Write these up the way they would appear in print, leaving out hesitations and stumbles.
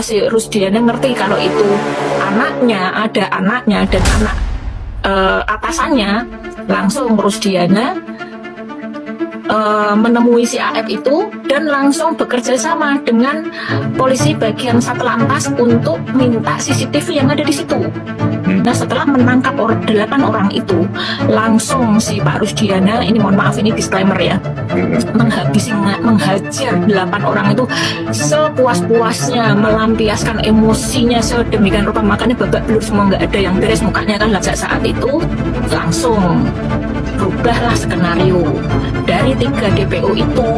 si Rusdiana ngerti kalau itu ada anaknya dan anak atasannya. Langsung Rusdiana menemui si AF itu dan langsung bekerja sama dengan polisi bagian Satlantas untuk minta CCTV yang ada di situ. Nah, setelah menangkap 8 orang itu, langsung si Pak Rusdiana, ini mohon maaf ini disclaimer ya, menghajar 8 orang itu sepuas-puasnya, melampiaskan emosinya sedemikian rupa, makanya babak belur semua, nggak ada yang beres mukanya kan. Saat itu langsung berubahlah skenario dari 3 DPO itu.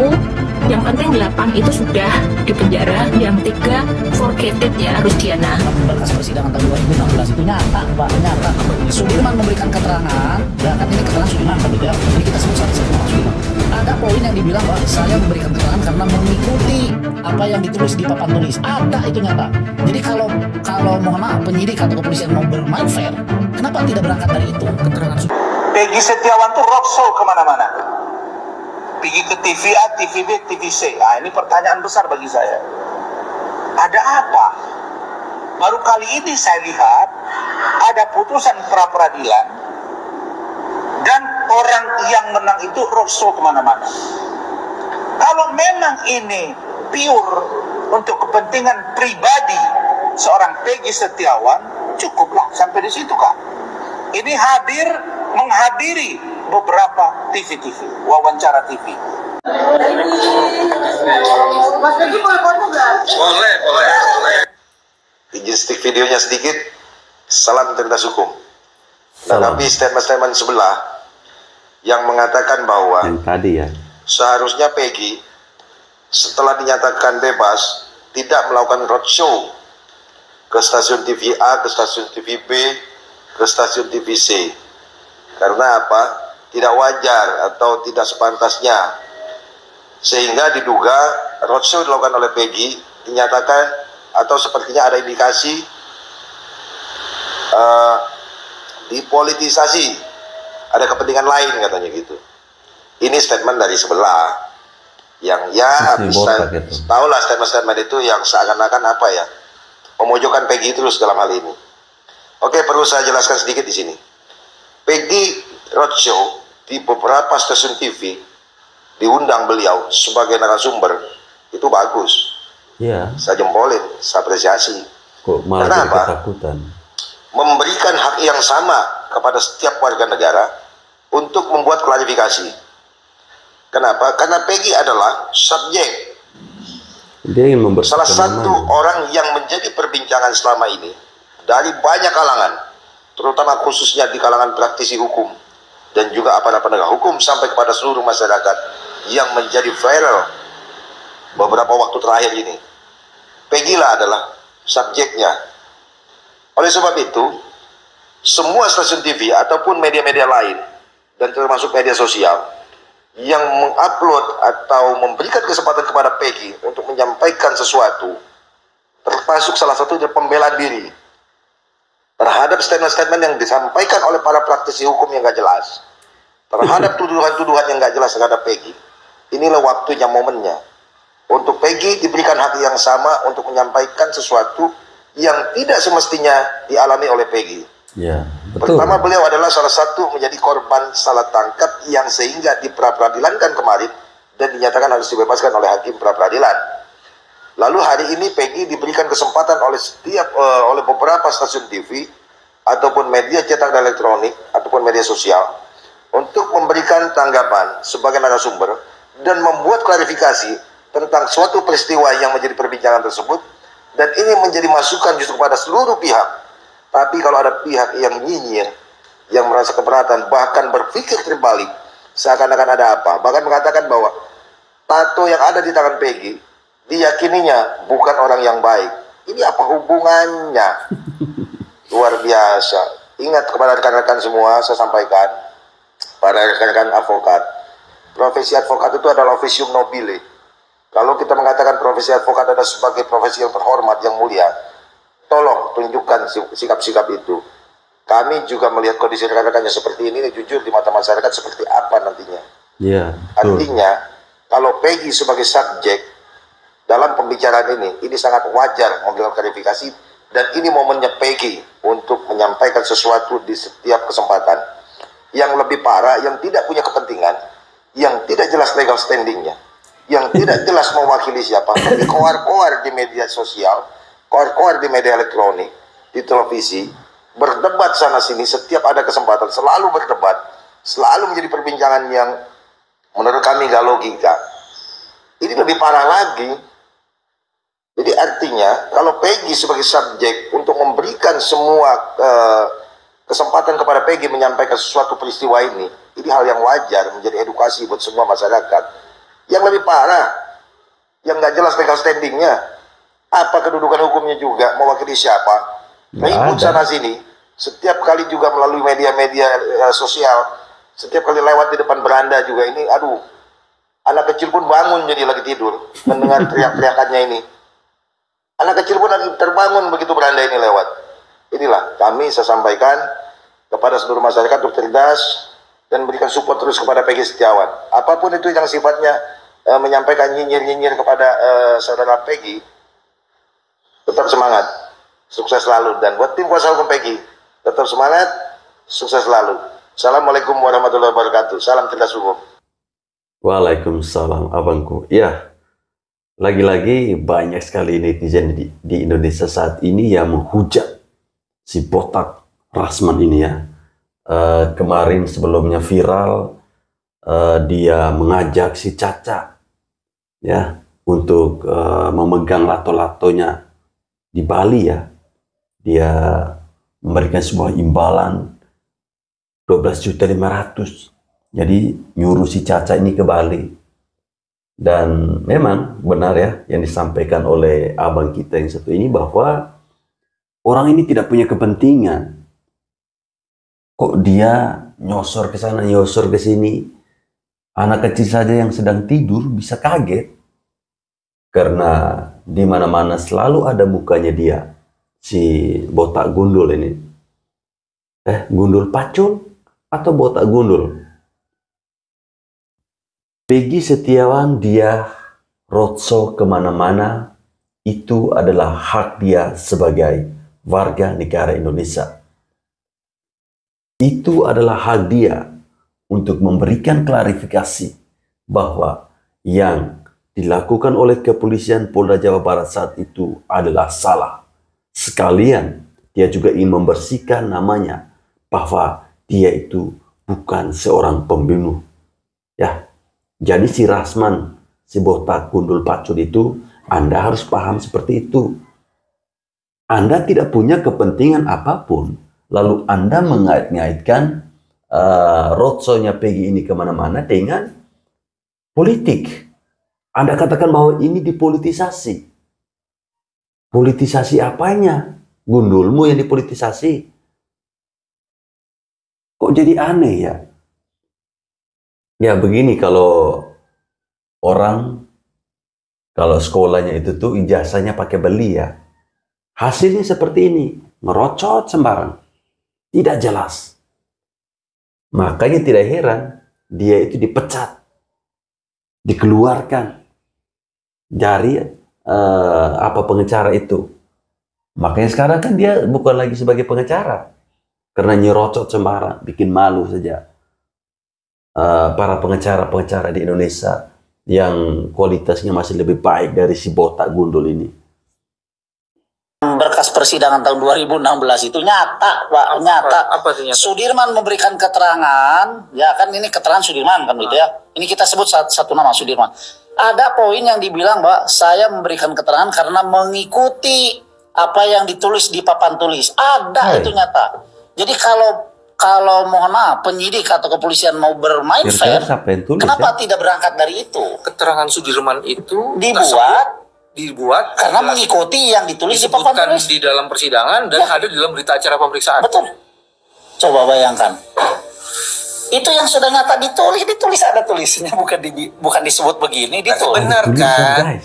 Yang penting 8 itu sudah di penjara, yang 3 forget it ya Rusdiana. Berkas persidangan tahun 2016 itu nyata, Pak, nyata. Sudirman memberikan keterangan, dan ini keterangan Sudirman kan beda. Jadi kita sebut satu-satu nama Sudirman. Ada poin yang dibilang, Pak, saya memberikan keterangan karena mengikuti apa yang ditulis di papan tulis. Ada itu nyata. Jadi kalau mohon maaf penyidik atau kepolisian mau bermain fair, kenapa tidak berangkat dari itu keterangan Sudirman? Peggy Setiawan tuh roadshow kemana-mana. Pergi ke TV A, TV B, TV C. Nah, ini pertanyaan besar bagi saya. Ada apa? Baru kali ini saya lihat ada putusan pra-peradilan dan orang yang menang itu roadshow kemana-mana. Kalau memang ini pure untuk kepentingan pribadi seorang Peggy Setiawan, cukuplah sampai di situ, Kak. Ini menghadiri beberapa TV, wawancara TV. Mas Peggy boleh foto nggak? Boleh. Izin stick videonya sedikit. Salam cerdas hukum. Tetapi statement-statement sebelah yang mengatakan bahwa yang tadi ya, seharusnya Peggy setelah dinyatakan bebas tidak melakukan roadshow ke stasiun TV A, ke stasiun TV B, ke stasiun TV C. Karena apa? Tidak wajar atau tidak sepantasnya, sehingga diduga roadshow dilakukan oleh Peggy dinyatakan atau sepertinya ada indikasi dipolitisasi, ada kepentingan lain katanya gitu. Ini statement dari sebelah yang ya bisa tahulah statement-statement itu yang seakan-akan apa ya, memojokkan Peggy terus dalam hal ini. Oke, perlu saya jelaskan sedikit di sini. Peggy roadshow di beberapa stasiun TV, diundang beliau sebagai narasumber, itu bagus. Iya. Saya jempolin, saya apresiasi. Kok malah jadi ketakutan? Memberikan hak yang sama kepada setiap warga negara untuk membuat klarifikasi. Kenapa? Karena Peggy adalah subjek. Dia ingin salah satu orang yang menjadi perbincangan selama ini dari banyak kalangan, terutama khususnya di kalangan praktisi hukum dan juga aparat penegak hukum sampai kepada seluruh masyarakat yang menjadi viral beberapa waktu terakhir ini. Peggy lah adalah subjeknya. Oleh sebab itu, semua stasiun TV ataupun media-media lain dan termasuk media sosial yang mengupload atau memberikan kesempatan kepada Peggy untuk menyampaikan sesuatu, termasuk salah satunya pembelaan diri terhadap statement-statement yang disampaikan oleh para praktisi hukum yang gak jelas, terhadap tuduhan-tuduhan yang gak jelas terhadap Peggy. Inilah waktunya, momennya untuk Peggy diberikan hak yang sama untuk menyampaikan sesuatu yang tidak semestinya dialami oleh Peggy. Ya, betul. Pertama, beliau adalah salah satu menjadi korban salah tangkap yang sehingga diperadilankan kemarin dan dinyatakan harus dibebaskan oleh hakim pra-peradilan. Lalu hari ini Peggy diberikan kesempatan oleh beberapa stasiun TV ataupun media cetak dan elektronik ataupun media sosial untuk memberikan tanggapan sebagai narasumber dan membuat klarifikasi tentang suatu peristiwa yang menjadi perbincangan tersebut, dan ini menjadi masukan justru kepada seluruh pihak. Tapi kalau ada pihak yang nyinyir, yang merasa keberatan, bahkan berpikir terbalik, seakan-akan ada apa, bahkan mengatakan bahwa tato yang ada di tangan Peggy diyakininya bukan orang yang baik. Ini apa hubungannya? Luar biasa. Ingat kepada rekan-rekan semua, saya sampaikan pada rekan-rekan advokat, profesi advokat itu adalah officium nobile. Kalau kita mengatakan profesi advokat adalah sebagai profesi yang terhormat, yang mulia, tolong tunjukkan sikap-sikap itu. Kami juga melihat kondisi rekan-rekannya seperti ini, jujur di mata masyarakat seperti apa nantinya. Iya. Artinya, kalau Peggy sebagai subjek dalam pembicaraan ini sangat wajar memberikan klarifikasi, dan ini momennya Peggy untuk menyampaikan sesuatu di setiap kesempatan. Yang lebih parah, yang tidak punya kepentingan, yang tidak jelas legal standingnya, yang tidak jelas mewakili siapa, tapi koar-koar di media sosial, koar-koar di media elektronik, di televisi, berdebat sana sini setiap ada kesempatan, selalu berdebat, selalu menjadi perbincangan yang menurut kami gak logika. Ini lebih parah lagi. Jadi artinya kalau Peggy sebagai subjek untuk memberikan semua kesempatan kepada Peggy menyampaikan sesuatu peristiwa ini hal yang wajar, menjadi edukasi buat semua masyarakat. Yang lebih parah, yang nggak jelas legal standingnya, apa kedudukan hukumnya juga, mewakili siapa, ribut sana sini, setiap kali juga melalui media-media sosial, setiap kali lewat di depan beranda juga ini, aduh, anak kecil pun bangun jadi lagi tidur mendengar teriak-teriakannya ini. Anak kecil pun terbangun begitu beranda ini lewat. Inilah kami saya sampaikan kepada seluruh masyarakat untuk cerdas dan berikan support terus kepada Peggy Setiawan. Apapun itu yang sifatnya menyampaikan nyinyir-nyinyir kepada saudara Peggy, tetap semangat, sukses selalu. Dan buat tim kuasa hukum Peggy, tetap semangat, sukses selalu. Assalamualaikum warahmatullahi wabarakatuh. Salam cerdas hukum. Waalaikumsalam abangku. Ya, lagi-lagi banyak sekali netizen di Indonesia saat ini yang menghujat si botak Rasman ini ya. Kemarin sebelumnya viral, dia mengajak si Caca ya untuk memegang lato-latonya di Bali ya. Dia memberikan sebuah imbalan 12.500.000. Jadi nyuruh si Caca ini ke Bali. Dan memang benar ya yang disampaikan oleh abang kita yang satu ini, bahwa orang ini tidak punya kepentingan. Kok dia nyosor ke sana, nyosor ke sini. Anak kecil saja yang sedang tidur bisa kaget. Karena di mana-mana selalu ada mukanya dia, si botak gundul ini. Gundul pacul atau botak gundul? Peggy Setiawan, dia roadshow kemana-mana, itu adalah hak dia sebagai warga negara Indonesia. Itu adalah hak dia untuk memberikan klarifikasi bahwa yang dilakukan oleh kepolisian Polda Jawa Barat saat itu adalah salah. Sekalian dia juga ingin membersihkan namanya bahwa dia itu bukan seorang pembunuh. Ya. Jadi si Rasman, si botak gundul pacul itu, Anda harus paham seperti itu. Anda tidak punya kepentingan apapun, lalu Anda mengait-ngaitkan roadshow-nya Peggy ini kemana-mana dengan politik. Anda katakan bahwa ini dipolitisasi. Politisasi apanya? Gundulmu yang dipolitisasi. Kok jadi aneh ya? Ya begini, kalau orang, kalau sekolahnya itu tuh ijazahnya pakai beli ya. Hasilnya seperti ini, merocot sembarang. Tidak jelas. Makanya tidak heran dia itu dipecat. Dikeluarkan dari pengacara itu. Makanya sekarang kan dia bukan lagi sebagai pengacara. Karena nyerocot sembarang, bikin malu saja. Para pengacara-pengacara di Indonesia yang kualitasnya masih lebih baik dari si botak gundul ini. Berkas persidangan tahun 2016 itu nyata, Pak, nyata. Apa sih nyata? Sudirman memberikan keterangan, ya kan ini keterangan Sudirman kan gitu ya. Ini kita sebut satu nama Sudirman. Ada poin yang dibilang bahwa saya memberikan keterangan karena mengikuti apa yang ditulis di papan tulis. Ada itu nyata. Jadi kalau mohon maaf penyidik atau kepolisian mau bermain fair, kenapa tidak berangkat dari itu? Keterangan Sudirman itu dibuat karena mengikuti yang ditulis di papan tulis di dalam persidangan dan ada di dalam berita acara pemeriksaan. Betul. Coba bayangkan. Itu yang sudah nyata ditulis ada tulisnya, bukan disebut begini, ditulis. Benar kan?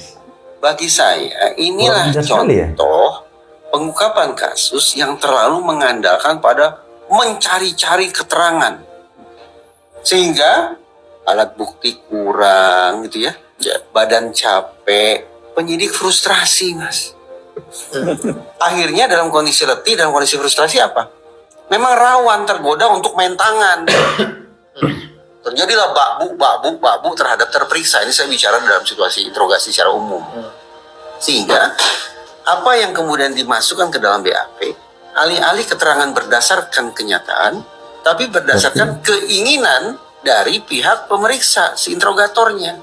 Bagi saya inilah contoh pengungkapan kasus yang terlalu mengandalkan pada mencari-cari keterangan, sehingga alat bukti kurang gitu ya, badan capek, penyidik frustrasi, Mas. Akhirnya dalam kondisi letih, dalam kondisi frustrasi apa? Memang rawan tergoda untuk main tangan. Terjadilah babu terhadap terperiksa. Ini saya bicara dalam situasi interogasi secara umum. Sehingga apa yang kemudian dimasukkan ke dalam BAP, alih-alih keterangan berdasarkan kenyataan, tapi berdasarkan keinginan dari pihak pemeriksa, si interrogatornya.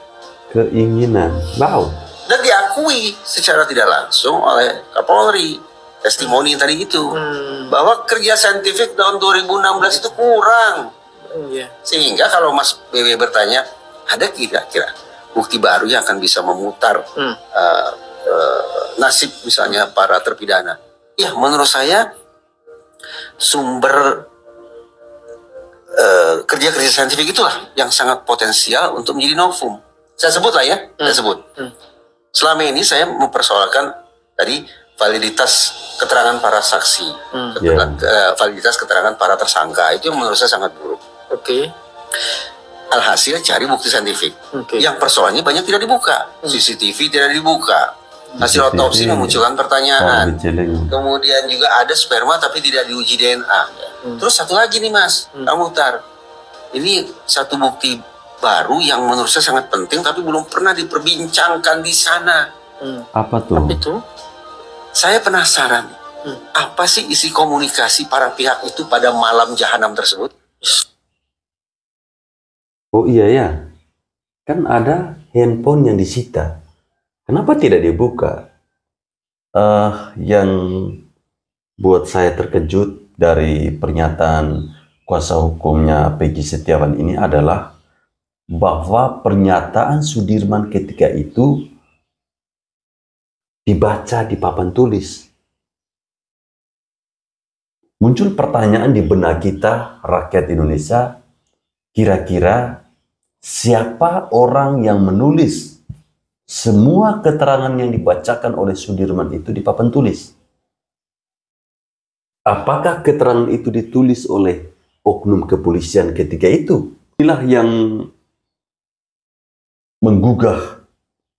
Keinginan, wow. Dan diakui secara tidak langsung oleh Kapolri, testimoni tadi itu, bahwa kerja saintifik tahun 2016 itu kurang. Sehingga kalau Mas BW bertanya, ada kira-kira bukti baru yang akan bisa memutar nasib misalnya para terpidana? Ya, menurut saya sumber kerja-kerja saintifik itulah yang sangat potensial untuk menjadi novum. Saya sebut lah ya, saya sebut. Selama ini saya mempersoalkan tadi validitas keterangan para saksi, validitas keterangan para tersangka, itu yang menurut saya sangat buruk. Alhasil cari bukti saintifik. Yang persoalannya banyak tidak dibuka, CCTV tidak dibuka, hasil otopsi memunculkan pertanyaan, kemudian juga ada sperma tapi tidak diuji DNA. Terus satu lagi nih Mas, Kang Muhtar, ini satu bukti baru yang menurut saya sangat penting tapi belum pernah diperbincangkan di sana. Apa tuh? Apa itu? Saya penasaran, apa sih isi komunikasi para pihak itu pada malam jahanam tersebut? Oh iya ya, kan ada handphone yang disita. Kenapa tidak dibuka? Yang buat saya terkejut dari pernyataan kuasa hukumnya Peggy Setiawan ini adalah bahwa pernyataan Sudirman ketika itu dibaca di papan tulis. Muncul pertanyaan di benak kita, rakyat Indonesia, kira-kira siapa orang yang menulis semua keterangan yang dibacakan oleh Sudirman itu di papan tulis? Apakah keterangan itu ditulis oleh oknum kepolisian ketika itu? Inilah yang menggugah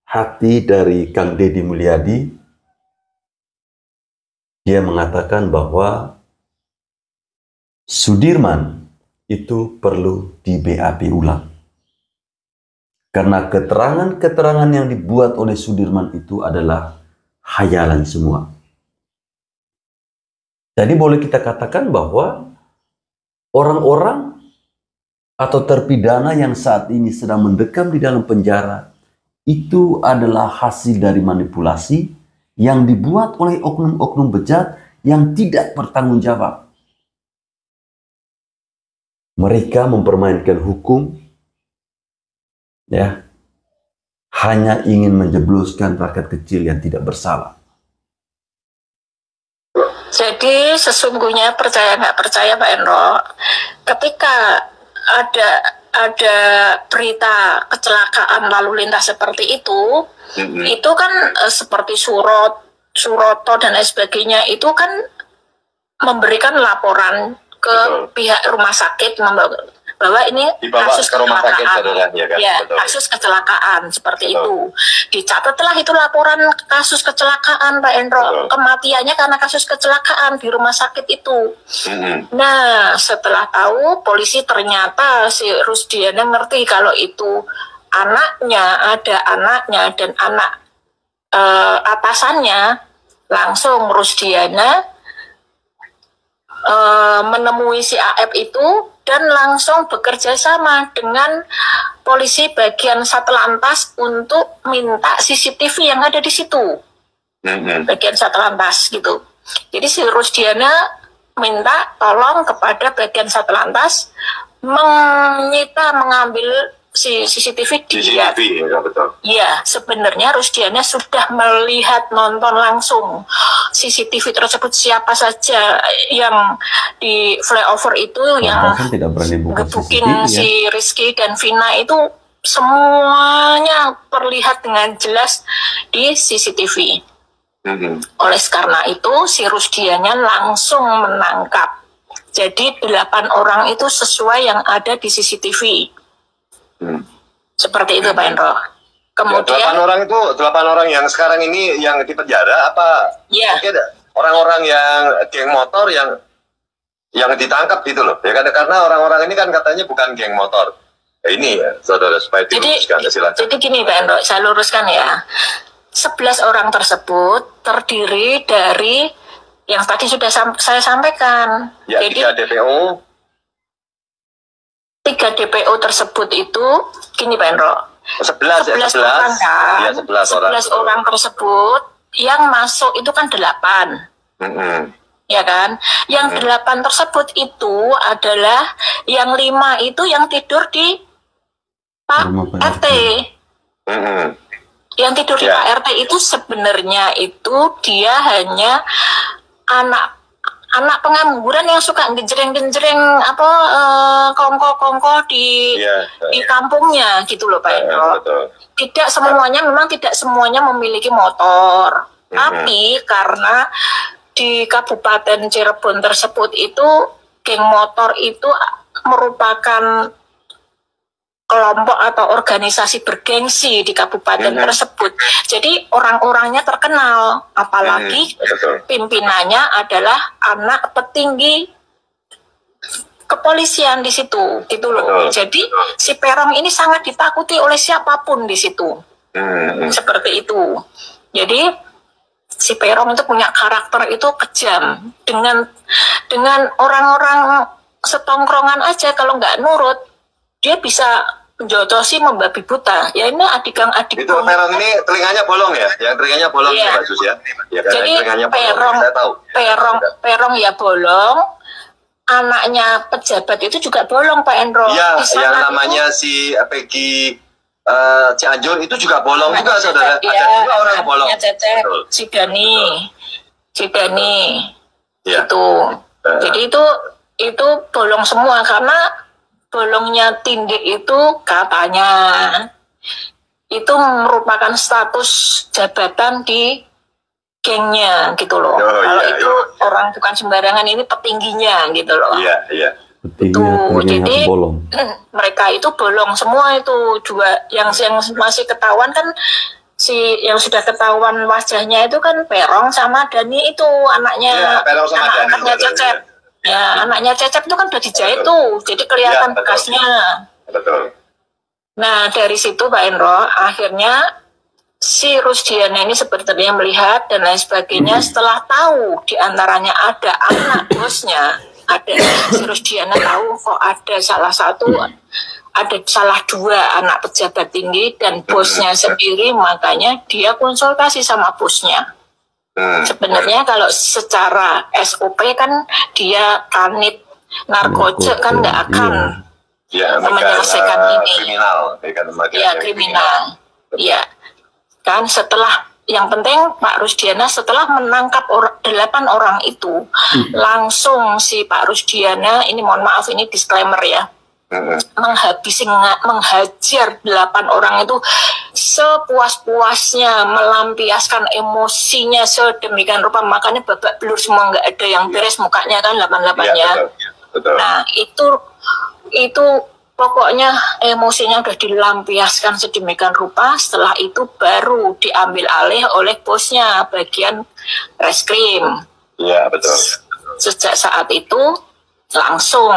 hati dari Kang Deddy Mulyadi. Dia mengatakan bahwa Sudirman itu perlu di BAP ulang. Karena keterangan-keterangan yang dibuat oleh Sudirman itu adalah hayalan semua. Jadi boleh kita katakan bahwa orang-orang atau terpidana yang saat ini sedang mendekam di dalam penjara itu adalah hasil dari manipulasi yang dibuat oleh oknum-oknum bejat yang tidak bertanggung jawab. Mereka mempermainkan hukum, ya, hanya ingin menjebloskan rakyat kecil yang tidak bersalah. Jadi sesungguhnya percaya nggak percaya Pak Enro, ketika ada berita kecelakaan lalu lintas seperti itu kan seperti Suroto dan lain sebagainya, itu kan memberikan laporan ke pihak rumah sakit bahwa ini kasus kecelakaan, kasus kecelakaan seperti itu. Dicatatlah itu laporan kasus kecelakaan Pak Endro, kematiannya karena kasus kecelakaan di rumah sakit itu. Nah, setelah tahu polisi ternyata si Rusdiana ngerti kalau itu anaknya, ada anaknya dan anak atasannya, langsung Rusdiana menemui si AF itu dan langsung bekerja sama dengan polisi bagian Satlantas untuk minta CCTV yang ada di situ, bagian Satlantas gitu. Jadi si Rusdiana minta tolong kepada bagian Satlantas mengambil si CCTV dilihat. Iya, sebenarnya Rusdiana sudah melihat, nonton langsung CCTV tersebut, siapa saja yang di flyover itu yang ngebukin si Rizky dan Vina itu semuanya terlihat dengan jelas di CCTV. Oleh karena itu si Rusdiana langsung menangkap. Jadi 8 orang itu sesuai yang ada di CCTV. Seperti itu Pak Endro. Kemudian 8 orang yang sekarang ini yang di penjara apa? ya, Oke, orang-orang yang geng motor yang ditangkap gitu loh. Ya karena orang-orang ini kan katanya bukan geng motor. Ya, ini ya, saudara, supaya diluruskan. Silakan. jadi gini Pak Hendro, saya luruskan ya. 11 orang tersebut terdiri dari yang tadi sudah saya sampaikan. Ya, Jadi 3 DPO. 3 DPO tersebut itu gini Pak Hendro. 11 orang kan, ya, 11 orang tersebut yang masuk itu kan 8. Ya kan? Yang 8 tersebut itu adalah yang 5 itu yang tidur di Pak RT. Yang tidur di Pak RT itu sebenarnya itu dia hanya anak pengangguran yang suka genjreng-genjreng kongko-kongko di kampungnya gitu loh Pak Hendro. Tidak semuanya memiliki motor. Tapi karena di Kabupaten Cirebon tersebut itu geng motor itu merupakan kelompok atau organisasi bergengsi di kabupaten tersebut. Jadi orang-orangnya terkenal, apalagi pimpinannya adalah anak petinggi kepolisian di situ, gitu loh. Jadi si Peron ini sangat ditakuti oleh siapapun di situ. Seperti itu. Jadi si Peron itu punya karakter itu kejam. Dengan orang-orang setongkrongan aja kalau nggak nurut, dia bisa menjodosi membabi buta. Ya ini adik-adik. Itu Peron ini telinganya bolong ya? Yang telinganya bolong ya Pak Sus ya? Ya kan, jadi Perong ya bolong. Anaknya pejabat itu juga bolong Pak Hendro. Iya, yang namanya si Peggy Cianjur itu juga bolong juga saudara. Ada 2 orang bolong. Si Dani. Ya. Itu. Jadi itu bolong semua karena bolongnya Tindik itu katanya itu merupakan status jabatan di gengnya gitu loh. Kalau itu orang bukan sembarangan, ini petingginya gitu loh. Iya. Jadi mereka itu bolong semua itu. Yang masih ketahuan kan yang sudah ketahuan wajahnya itu kan Perong sama Dani itu anaknya Cecep. Ya, anaknya Cecep itu kan udah dijahit tuh, jadi kelihatan bekasnya. Betul. Nah, dari situ Pak Hendro, akhirnya si Rusdiana ini sepertinya melihat dan lain sebagainya. Setelah tahu diantaranya ada anak bosnya, si Rusdiana tahu kok ada salah 2 anak pejabat tinggi dan bosnya sendiri, makanya dia konsultasi sama bosnya. Sebenarnya kalau secara SOP kan dia kanit narkoba kan nggak akan menyelesaikan ini. Kriminal. Iya. Kan setelah yang penting Pak Rusdiana setelah menangkap 8 orang itu, langsung si Pak Rusdiana ini, mohon maaf ini disclaimer ya, menghajar 8 orang itu sepuas-puasnya, melampiaskan emosinya sedemikian rupa, makanya babak belur semua, nggak ada yang beres mukanya kan 8-8-nya. Nah itu pokoknya emosinya udah dilampiaskan sedemikian rupa. Setelah itu baru diambil alih oleh bosnya bagian reskrim. Iya betul. Sejak saat itu langsung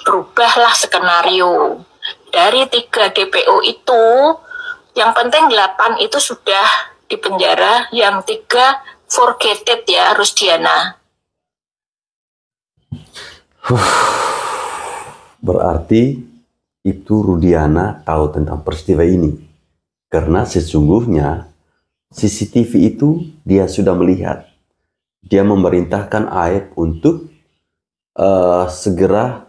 berubahlah skenario. Dari 3 DPO itu, yang penting 8 itu sudah di penjara, yang 3 forgetted ya Rusdiana. Berarti itu Rudiana tahu tentang peristiwa ini. Karena sesungguhnya CCTV itu dia sudah melihat. Dia memerintahkan Aep untuk segera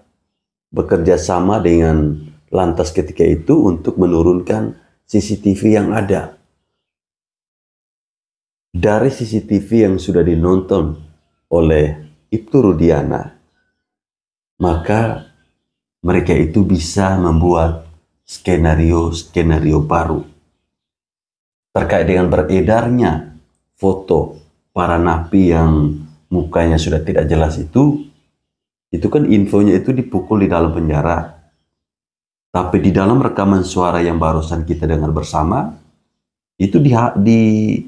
bekerja sama dengan lantas ketika itu untuk menurunkan CCTV yang ada. Dari CCTV yang sudah dinonton oleh Ibtu Rudiana, maka mereka itu bisa membuat skenario-skenario baru terkait dengan beredarnya foto para napi yang mukanya sudah tidak jelas itu kan infonya itu dipukul di dalam penjara. Tapi di dalam rekaman suara yang barusan kita dengar bersama, itu ditinju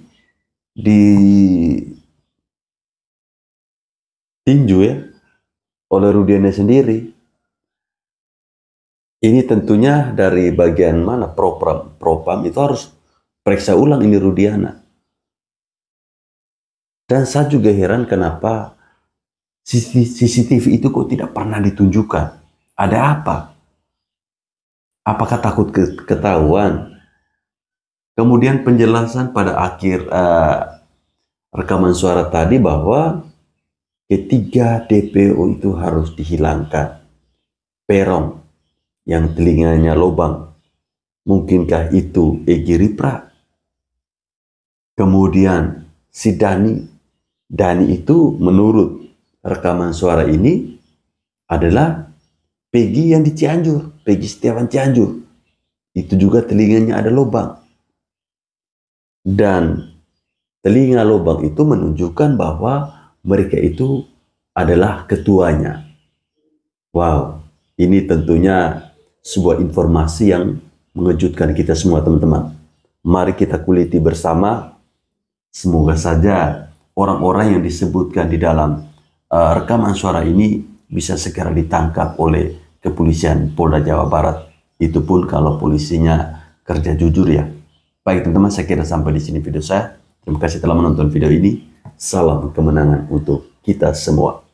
ya oleh Rudiana sendiri. Ini tentunya dari bagian mana propam itu harus periksa ulang ini Rudiana. Dan saya juga heran kenapa CCTV itu kok tidak pernah ditunjukkan. Ada apa? Apakah takut ketahuan? Kemudian penjelasan pada akhir rekaman suara tadi bahwa ketiga DPO itu harus dihilangkan. Peron yang telinganya lubang, mungkinkah itu Egy Ripra? Kemudian si Dani itu menurut rekaman suara ini adalah Peggy yang di Cianjur, Peggy Setiawan Cianjur. Itu juga telinganya ada lubang. Dan telinga lubang itu menunjukkan bahwa mereka itu adalah ketuanya. Wow, ini tentunya sebuah informasi yang mengejutkan kita semua teman-teman. Mari kita kuliti bersama. Semoga saja orang-orang yang disebutkan di dalam rekaman suara ini bisa segera ditangkap oleh kepolisian Polda Jawa Barat. Itu pun kalau polisinya kerja jujur ya. Baik teman-teman, saya kira sampai di sini video saya. Terima kasih telah menonton video ini. Salam kemenangan untuk kita semua.